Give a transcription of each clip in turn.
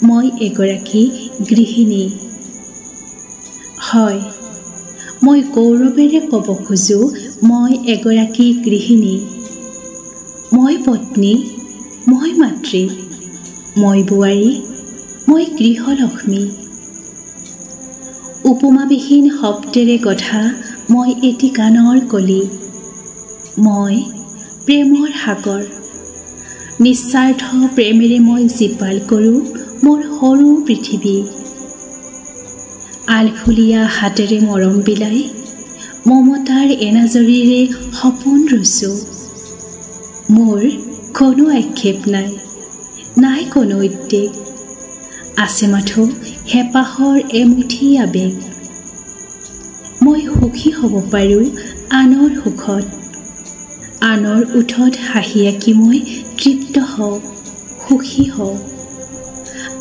মই এগৰাকী গৃহিণী। হয়, মই গৌৰৱেৰে ক'ব খোজোঁ মই এগৰাকী গৃহিণী। মই পত্নী, মই মাতৃ, মই বোৱাৰী, মই গৃহলক্ষ্মী। উপমাবিহীন শব্দেৰে গঢ়া মই এটি গানৰ কলি। মই প্ৰেমৰ সাগৰ। নিস্বাৰ্থ প্ৰেমেৰে মই জীপাল কৰোঁ মোৰ সৰু পৃথিৱী। আলফুলীয়া হাতেৰে মৰম বিলাই মমতাৰ এনাজৰীৰে সপোন ৰচোঁ। মোৰ কোনো আক্ষেপ নাই, নাই কোনো উদ্বেগ, আছে মাথো হেঁপাহৰ এমুঠি আবেগ। মই সুখী হ'ব পাৰোঁ আনৰ সুখত, আনৰ ওঠত হাঁহি আঁকি মই তৃপ্ত হওঁ, সুখী হওঁ।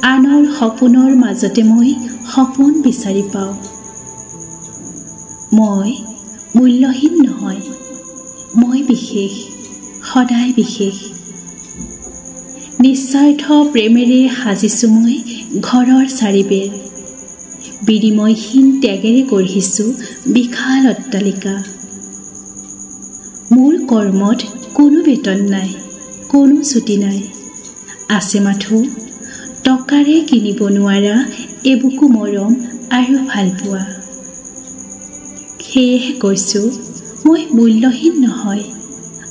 আনৰ সপোনৰ মাজতে মই সপোন বিচাৰি পাওঁ। মই মূল্যহীন নহয়, মই বিশেষ, সদায় বিশেষ। নিস্বাৰ্থ প্ৰেমেৰে সাজিছোঁ মই ঘৰৰ চাৰিবেৰ। বিনিময়হীন ত্যাগেৰে গঢ়িছোঁ বিশাল অট্টালিকা। মোৰ কৰ্মত কোনো বেতন নাই, কোনো ছুটি নাই, আছে মাথো টকাৰে কিনিব নোৱাৰা এবুকু মৰম আৰু ভালপোৱা। সেয়েহে কৈছোঁ মই মূল্যহীন নহয়,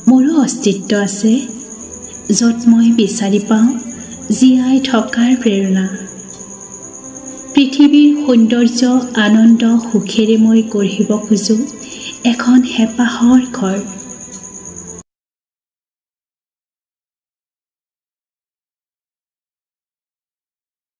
মোৰো অস্তিত্ব আছে, য'ত মই বিচাৰি পাওঁ জীয়াই থকাৰ প্ৰেৰণা। পৃথিৱীৰ সৌন্দৰ্য আনন্দ সুখেৰে মই গঢ়িব খোজোঁ এখন হেঁপাহৰ ঘৰ।